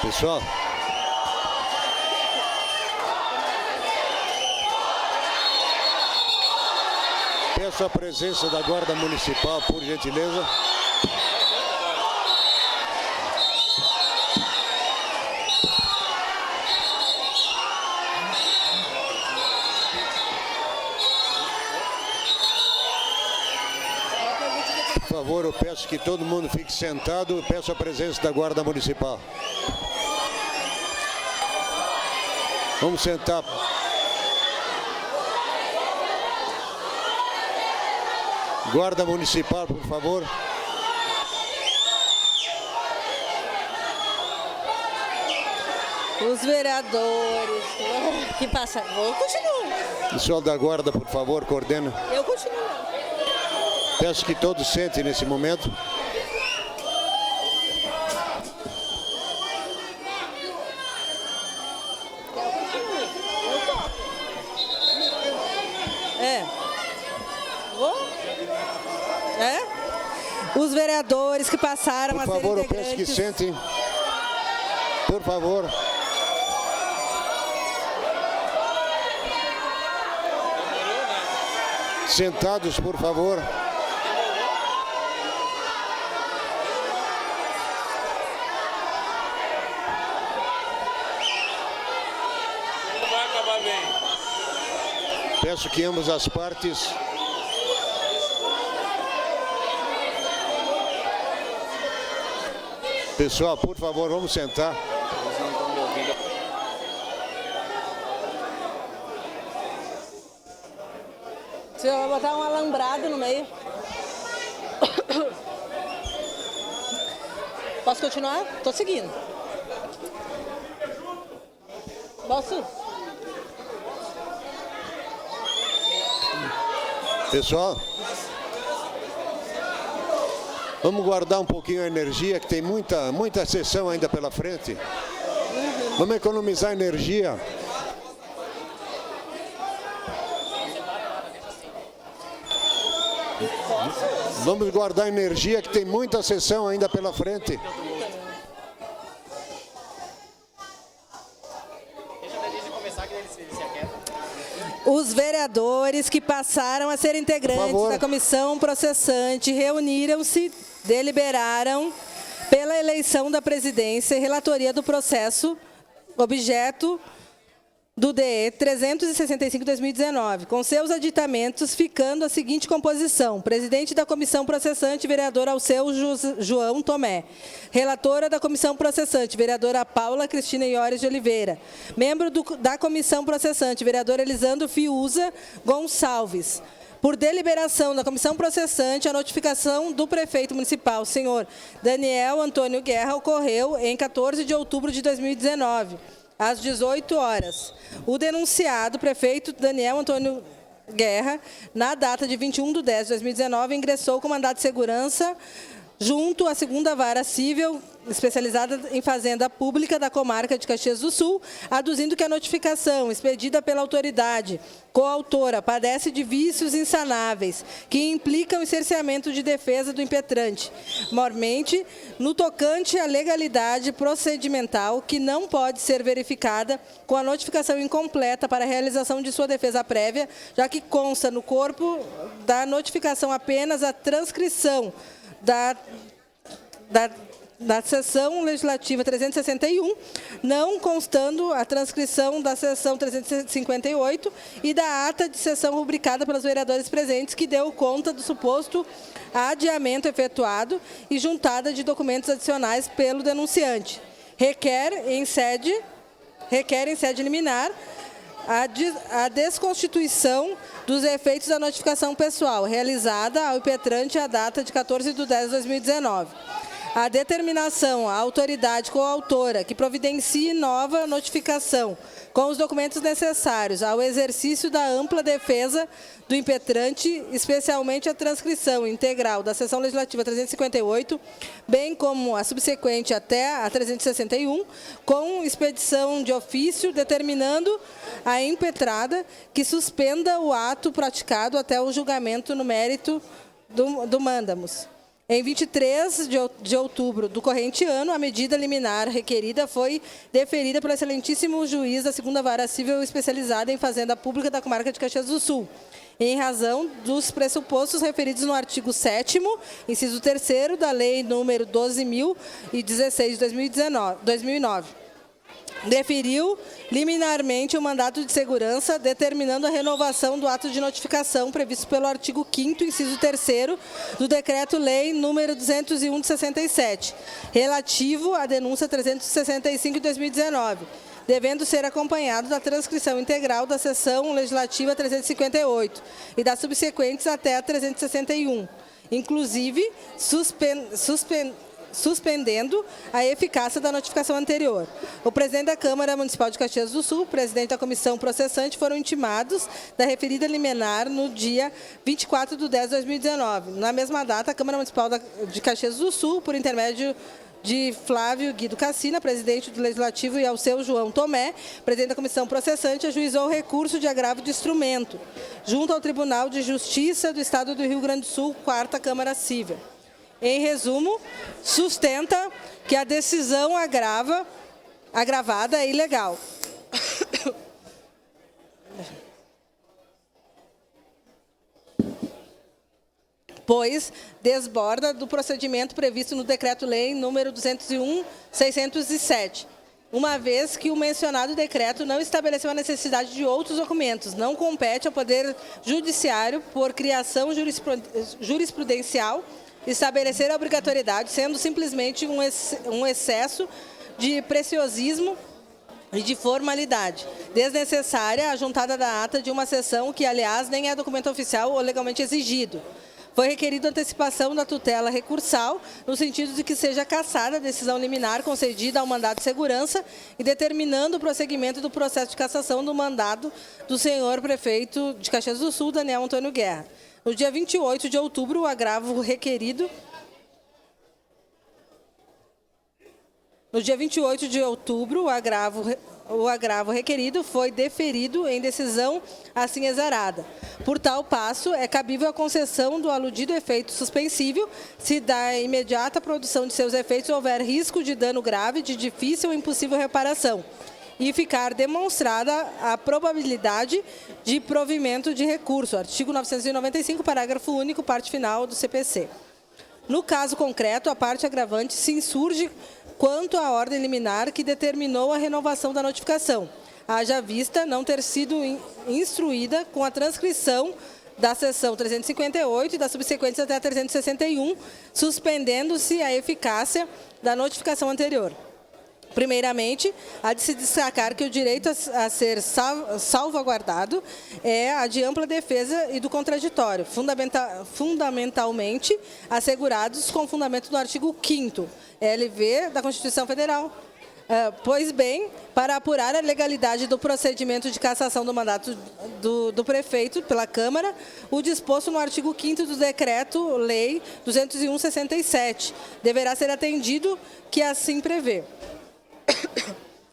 Pessoal, peço a presença da Guarda Municipal, por gentileza. Por favor, eu peço que todo mundo fique sentado. Eu peço a presença da Guarda Municipal. Vamos sentar. Guarda Municipal, por favor. Os vereadores que passam. Eu continuo. Pessoal da Guarda, por favor, coordena. Eu continuo. Peço que todos sentem nesse momento. Os vereadores que passaram a ser integrantes... Por favor, eu peço que sentem. Por favor. Sentados, por favor. Não vai acabar bem. Peço que ambas as partes... Pessoal, por favor, vamos sentar. O senhor vai botar um alambrado no meio. Posso continuar? Estou seguindo. Posso? Pessoal, vamos guardar um pouquinho a energia, que tem muita sessão ainda pela frente. Vamos economizar energia. Vamos guardar energia, que tem muita sessão ainda pela frente. Os vereadores que passaram a ser integrantes da comissão processante reuniram-se, deliberaram pela eleição da presidência e relatoria do processo, objeto do DE 365/2019, com seus aditamentos, ficando a seguinte composição: presidente da comissão processante, vereador Alceu João Tomé; relatora da comissão processante, vereadora Paula Cristina Iores de Oliveira; membro da comissão processante, vereador Elisandro Fiuza Gonçalves. Por deliberação da comissão processante, a notificação do prefeito municipal, senhor Daniel Antônio Guerra, ocorreu em 14 de outubro de 2019, às 18 horas. O denunciado, prefeito Daniel Antônio Guerra, na data de 21/10/2019, ingressou com mandado de segurança junto à 2ª Vara Civil, especializada em Fazenda Pública da comarca de Caxias do Sul, aduzindo que a notificação expedida pela autoridade coautora padece de vícios insanáveis, que implicam o cerceamento de defesa do impetrante, mormente no tocante à legalidade procedimental, que não pode ser verificada com a notificação incompleta para a realização de sua defesa prévia, já que consta no corpo da notificação apenas a transcrição da sessão legislativa 361, não constando a transcrição da sessão 358 e da ata de sessão rubricada pelos vereadores presentes, que deu conta do suposto adiamento efetuado e juntada de documentos adicionais pelo denunciante. Requer em sede liminar a desconstituição dos efeitos da notificação pessoal, realizada ao impetrante à data de 14/10/2019. a determinação à autoridade coautora que providencie nova notificação com os documentos necessários ao exercício da ampla defesa do impetrante, especialmente a transcrição integral da Sessão Legislativa 358, bem como a subsequente até a 361, com expedição de ofício determinando a impetrada que suspenda o ato praticado até o julgamento no mérito do mandamus. Em 23 de outubro do corrente ano, a medida liminar requerida foi deferida pelo excelentíssimo juiz da 2ª Vara Civil especializada em Fazenda Pública da Comarca de Caxias do Sul, em razão dos pressupostos referidos no artigo 7º, inciso 3º da Lei nº 12.016 de 2009. Deferiu liminarmente o mandato de segurança, determinando a renovação do ato de notificação previsto pelo artigo 5º, inciso 3º, do Decreto-Lei nº 201 de 67, relativo à denúncia 365 de 2019, devendo ser acompanhado da transcrição integral da Sessão Legislativa 358 e das subsequentes até a 361, inclusive suspendendo a eficácia da notificação anterior. O presidente da Câmara Municipal de Caxias do Sul, o presidente da comissão processante, foram intimados da referida liminar no dia 24 de 10 de 2019. Na mesma data, a Câmara Municipal de Caxias do Sul, por intermédio de Flávio Guido Cassina, presidente do Legislativo, e ao seu João Tomé, presidente da comissão processante, ajuizou o recurso de agravo de instrumento, junto ao Tribunal de Justiça do Estado do Rio Grande do Sul, 4ª Câmara Civil. Em resumo, sustenta que a decisão agravada é ilegal. Pois desborda do procedimento previsto no Decreto-Lei nº 201/607, uma vez que o mencionado decreto não estabeleceu a necessidade de outros documentos, não compete ao Poder Judiciário, por criação jurisprudencial, estabelecer a obrigatoriedade, sendo simplesmente um excesso de preciosismo e de formalidade desnecessária, ajuntada da ata de uma sessão que, aliás, nem é documento oficial ou legalmente exigido. Foi requerida antecipação da tutela recursal, no sentido de que seja cassada a decisão liminar concedida ao mandado de segurança e determinando o prosseguimento do processo de cassação do mandado do senhor prefeito de Caxias do Sul, Daniel Antônio Guerra. No dia 28 de outubro, o agravo requerido... No dia 28 de outubro, o agravo requerido foi deferido em decisão assim exarada. Por tal passo, é cabível a concessão do aludido efeito suspensível, se da imediata produção de seus efeitos houver risco de dano grave, de difícil ou impossível reparação, e ficar demonstrada a probabilidade de provimento de recurso. Artigo 995, parágrafo único, parte final do CPC. No caso concreto, a parte agravante se insurge quanto à ordem liminar que determinou a renovação da notificação, haja vista não ter sido instruída com a transcrição da seção 358 e das subsequentes até a 361, suspendendo-se a eficácia da notificação anterior. Primeiramente, há de se destacar que o direito a ser salvaguardado é a de ampla defesa e do contraditório, fundamentalmente assegurados com fundamento no artigo 5º LV da Constituição Federal. Pois bem, para apurar a legalidade do procedimento de cassação do mandato do prefeito pela Câmara, o disposto no artigo 5º do Decreto-Lei 201/67 deverá ser atendido, que assim prevê.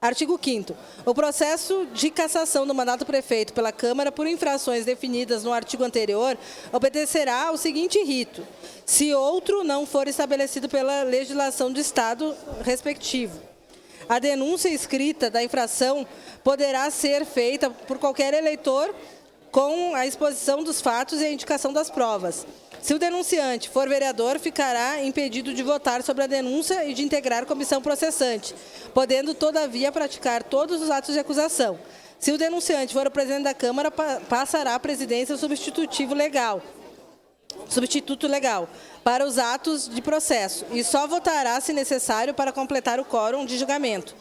Artigo 5º. O processo de cassação do mandato do prefeito pela Câmara por infrações definidas no artigo anterior obedecerá ao seguinte rito: se outro não for estabelecido pela legislação do Estado respectivo. A denúncia escrita da infração poderá ser feita por qualquer eleitor com a exposição dos fatos e a indicação das provas. Se o denunciante for vereador, ficará impedido de votar sobre a denúncia e de integrar a comissão processante, podendo, todavia, praticar todos os atos de acusação. Se o denunciante for o presidente da Câmara, passará à presidência o substituto legal para os atos de processo e só votará, se necessário, para completar o quórum de julgamento.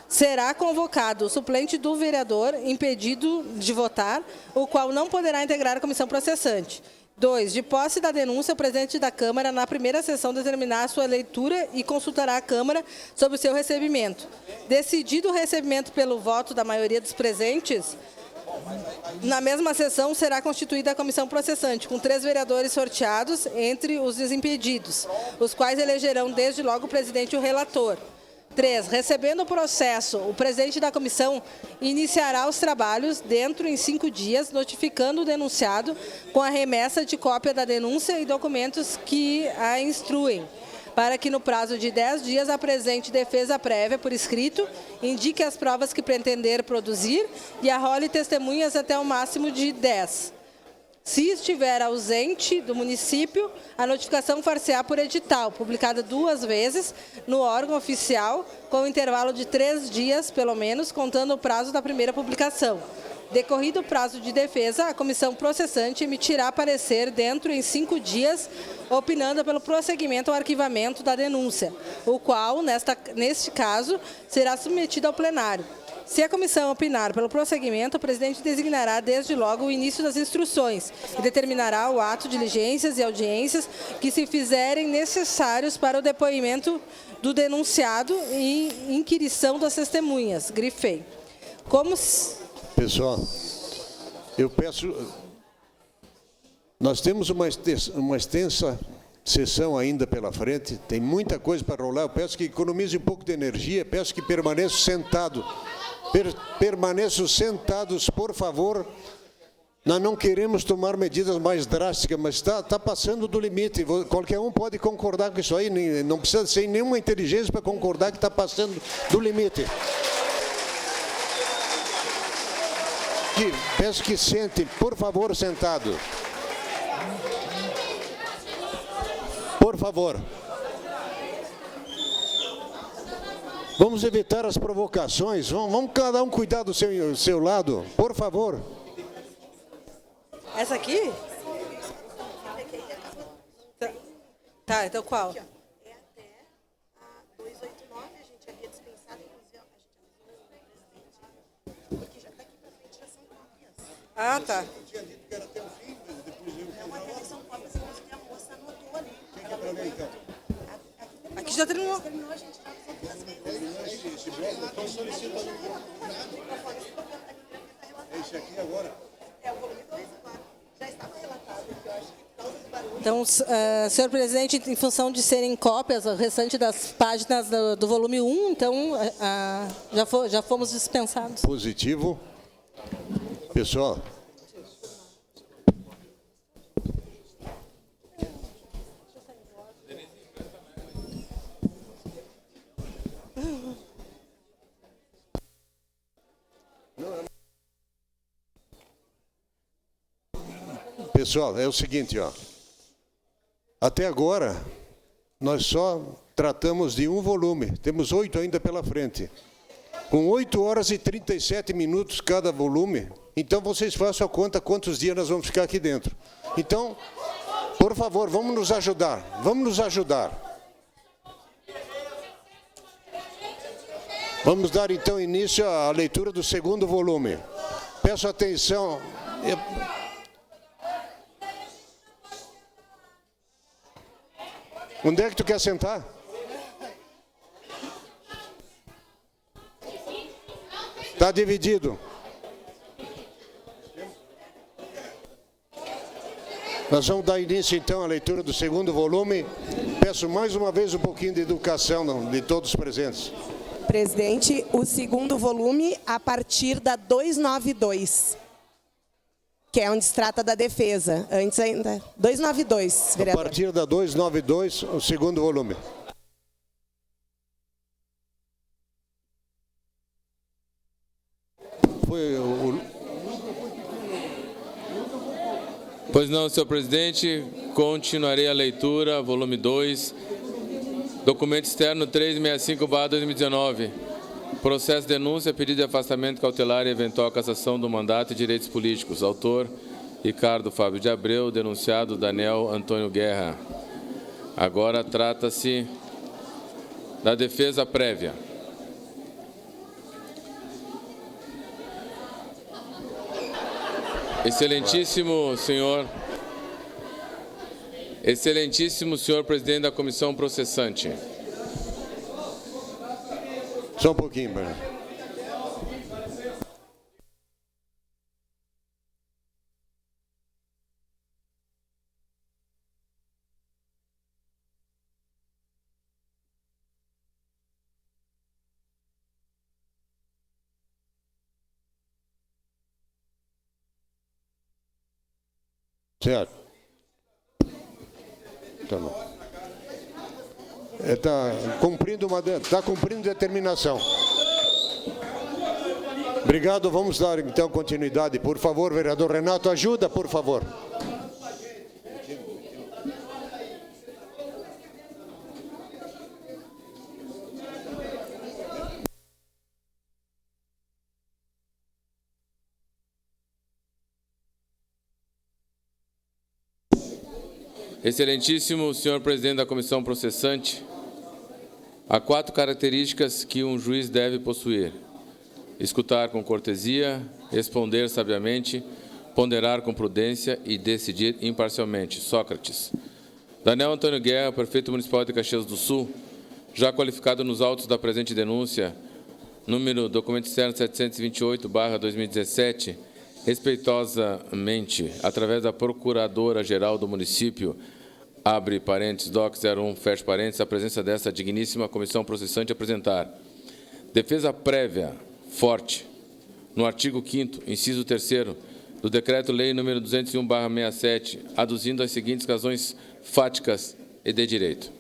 Será convocado o suplente do vereador impedido de votar, o qual não poderá integrar a comissão processante. 2. De posse da denúncia, o presidente da Câmara, na primeira sessão, determinará a sua leitura e consultará a Câmara sobre o seu recebimento. Decidido o recebimento pelo voto da maioria dos presentes, na mesma sessão será constituída a comissão processante, com 3 vereadores sorteados entre os desimpedidos, os quais elegerão desde logo o presidente e o relator. 3. Recebendo o processo, o presidente da comissão iniciará os trabalhos dentro em 5 dias, notificando o denunciado com a remessa de cópia da denúncia e documentos que a instruem, para que no prazo de 10 dias apresente defesa prévia por escrito, indique as provas que pretender produzir e arrole testemunhas até o máximo de 10. Se estiver ausente do município, a notificação far-se-á por edital, publicada 2 vezes no órgão oficial, com intervalo de 3 dias, pelo menos, contando o prazo da primeira publicação. Decorrido o prazo de defesa, a comissão processante emitirá parecer dentro em 5 dias, opinando pelo prosseguimento ou arquivamento da denúncia, o qual, neste caso, será submetido ao plenário. Se a comissão opinar pelo prosseguimento, o presidente designará desde logo o início das instruções e determinará o ato, diligências e audiências que se fizerem necessários para o depoimento do denunciado e inquirição das testemunhas. Grifei. Pessoal, eu peço... Nós temos uma extensa sessão ainda pela frente, tem muita coisa para rolar. Eu peço que economize um pouco de energia, peço que permaneçam sentados. Permaneçam sentados, por favor. Nós não queremos tomar medidas mais drásticas, mas está passando do limite. Qualquer um pode concordar com isso aí, não precisa ser nenhuma inteligência para concordar que está passando do limite. Peço que sentem, por favor, sentado. Por favor. Vamos evitar as provocações. Vamos cada um cuidar do seu lado, por favor. Essa aqui? Tá, então qual? É até a 289, a gente havia dispensado, inclusive, a gente avisou o presidente, porque já daqui para frente já são cópias. Ah, tá. Eu tinha dito que era até o fim, depois eu... Não, até são cópias, que a moça anotou ali. Quem quer para mim, então? Aqui já terminou. Terminou, a gente já avisou 2 vezes. Esse bloco, então solicita... É esse aqui agora? É o volume 2 agora. Já estava relatado, eu acho que por causa do barulho. Então, senhor presidente, em função de serem cópias, o restante das páginas do volume 1, então, já fomos dispensados. Positivo. Pessoal... Pessoal, é o seguinte, ó. Até agora, nós só tratamos de um volume. Temos 8 ainda pela frente. Com 8 horas e 37 minutos cada volume. Então, vocês façam a conta quantos dias nós vamos ficar aqui dentro. Então, por favor, vamos nos ajudar. Vamos nos ajudar. Vamos dar, então, início à leitura do 2º volume. Peço atenção... Onde é que tu quer sentar? Está dividido. Nós vamos dar início, então, à leitura do 2º volume. Peço mais uma vez um pouquinho de educação de todos os presentes. Presidente, o 2º volume, a partir da 292. Que é onde se trata da defesa. Antes ainda. 292, vereador. A partir da 292, o 2º volume. Pois não, senhor presidente, continuarei a leitura, volume 2, documento externo 365/2019. Processo de denúncia, pedido de afastamento cautelar e eventual cassação do mandato e direitos políticos. Autor, Ricardo Fábio de Abreu, denunciado Daniel Antônio Guerra. Agora trata-se da defesa prévia. Excelentíssimo senhor Excelentíssimo senhor presidente da comissão processante. Só um pouquinho, Bruno. Certo. Tá bom. Está cumprindo determinação. Obrigado. Vamos dar, então, continuidade. Por favor, vereador Renato, ajuda, por favor. Excelentíssimo senhor presidente da comissão processante, há 4 características que um juiz deve possuir: escutar com cortesia, responder sabiamente, ponderar com prudência e decidir imparcialmente. Sócrates. Daniel Antônio Guerra, prefeito municipal de Caxias do Sul, já qualificado nos autos da presente denúncia, número documento externo 728/2017, respeitosamente, através da Procuradora-Geral do Município, abre parênteses, DOC 01, fecha parênteses, a presença desta digníssima comissão processante apresentar defesa prévia, forte, no artigo 5º, inciso 3º, do Decreto-Lei nº 201/67, aduzindo as seguintes razões fáticas e de direito.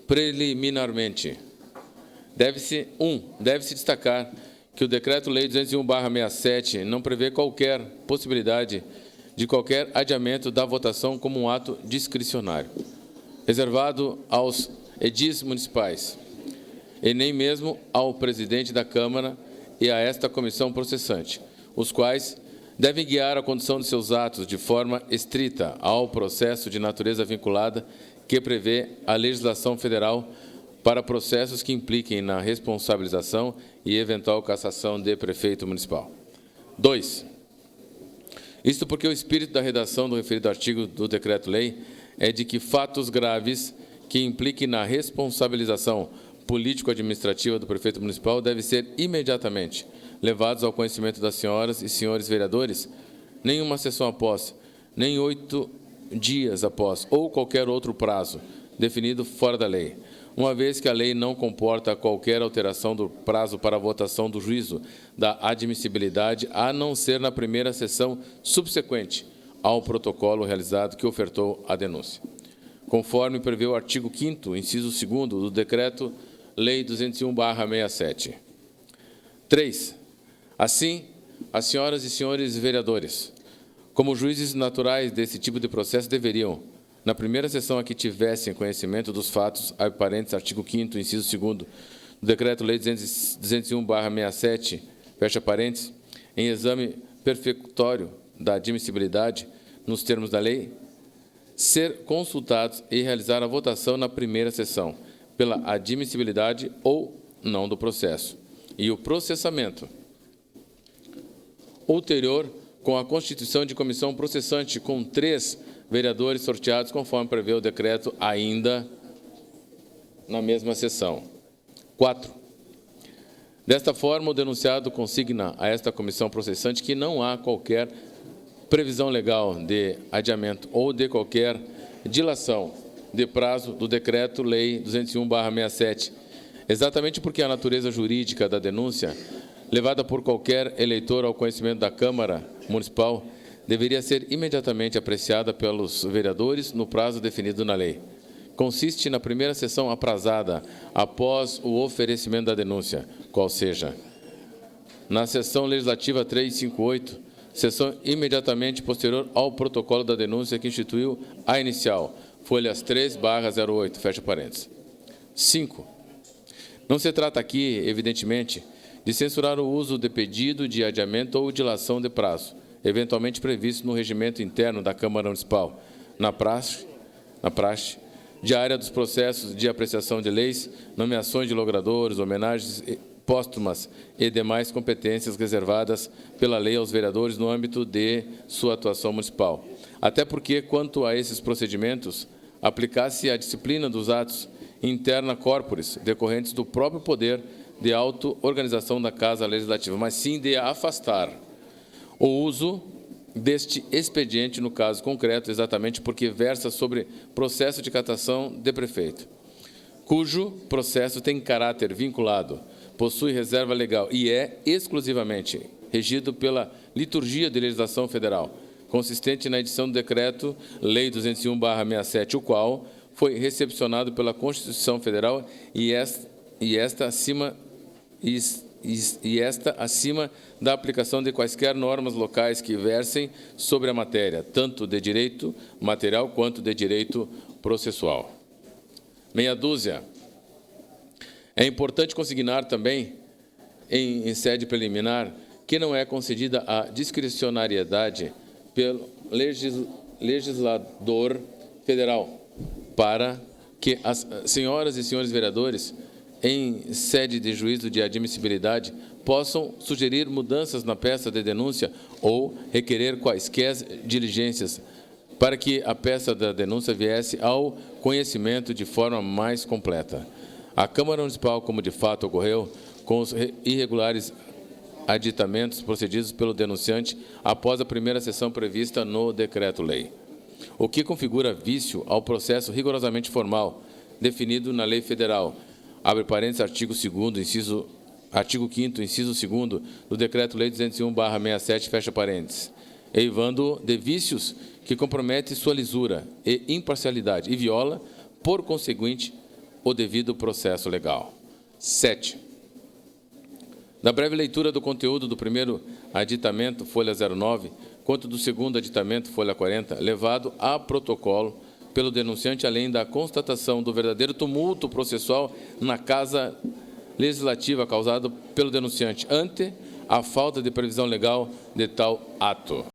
Preliminarmente, deve-se destacar que o Decreto-Lei 201/67 não prevê qualquer possibilidade de qualquer adiamento da votação como um ato discricionário, reservado aos edis municipais, e nem mesmo ao presidente da Câmara e a esta comissão processante, os quais devem guiar a condução de seus atos de forma estrita ao processo de natureza vinculada que prevê a legislação federal para processos que impliquem na responsabilização e eventual cassação de prefeito municipal. 2. Isto porque o espírito da redação do referido artigo do Decreto-Lei é de que fatos graves que impliquem na responsabilização político-administrativa do prefeito municipal devem ser imediatamente levados ao conhecimento das senhoras e senhores vereadores, nem uma sessão após, nem 8 dias após, ou qualquer outro prazo definido fora da lei, uma vez que a lei não comporta qualquer alteração do prazo para a votação do juízo da admissibilidade, a não ser na primeira sessão subsequente ao protocolo realizado que ofertou a denúncia, conforme prevê o artigo 5º, inciso 2º do Decreto-Lei 201/67. 3. Assim, as senhoras e senhores vereadores, como juízes naturais desse tipo de processo, deveriam, na primeira sessão a que tivessem conhecimento dos fatos, abre parênteses, artigo 5º, inciso 2º do Decreto-Lei 201/67, fecha parênteses, em exame perfectório da admissibilidade, nos termos da lei, ser consultados e realizar a votação na primeira sessão, pela admissibilidade ou não do processo, e o processamento ulterior com a constituição de comissão processante com 3 vereadores sorteados, conforme prevê o decreto, ainda na mesma sessão. 4. Desta forma, o denunciado consigna a esta comissão processante que não há qualquer previsão legal de adiamento ou de qualquer dilação de prazo do Decreto-Lei 201/67, exatamente porque a natureza jurídica da denúncia, levada por qualquer eleitor ao conhecimento da Câmara Municipal, deveria ser imediatamente apreciada pelos vereadores no prazo definido na lei. Consiste na primeira sessão aprazada após o oferecimento da denúncia, qual seja, na sessão legislativa 358, sessão imediatamente posterior ao protocolo da denúncia que instituiu a inicial, folhas 3/08, fecha parênteses. 5. Não se trata aqui, evidentemente, de censurar o uso de pedido de adiamento ou dilação de prazo, eventualmente previsto no regimento interno da Câmara Municipal, na praxe diária dos processos de apreciação de leis, nomeações de logradores, homenagens póstumas e demais competências reservadas pela lei aos vereadores no âmbito de sua atuação municipal. até porque, quanto a esses procedimentos, aplicasse a disciplina dos atos interna corporis, decorrentes do próprio poder de auto-organização da Casa Legislativa, mas sim de afastar o uso deste expediente no caso concreto, exatamente porque versa sobre processo de catação de prefeito, cujo processo tem caráter vinculado, possui reserva legal e é exclusivamente regido pela liturgia de legislação federal, consistente na edição do Decreto-Lei 201/67, o qual foi recepcionado pela Constituição Federal e esta acima da aplicação de quaisquer normas locais que versem sobre a matéria, tanto de direito material quanto de direito processual. Meia dúzia. É importante consignar também, em sede preliminar, que não é concedida a discricionariedade pelo legislador federal para que as senhoras e senhores vereadores, em sede de juízo de admissibilidade, possam sugerir mudanças na peça de denúncia ou requerer quaisquer diligências para que a peça da denúncia viesse ao conhecimento de forma mais completa. A Câmara Municipal, como de fato ocorreu, com os irregulares aditamentos procedidos pelo denunciante após a primeira sessão prevista no decreto-lei, o que configura vício ao processo rigorosamente formal definido na lei federal, abre parênteses, artigo 5º, inciso 2º, do Decreto-Lei 201/67, fecha parênteses, eivando de vícios que compromete sua lisura e imparcialidade e viola, por conseguinte, o devido processo legal. 7. Na breve leitura do conteúdo do primeiro aditamento, folha 09, quanto do segundo aditamento, folha 40, levado a protocolo pelo denunciante, além da constatação do verdadeiro tumulto processual na Casa Legislativa causado pelo denunciante, ante a falta de previsão legal de tal ato.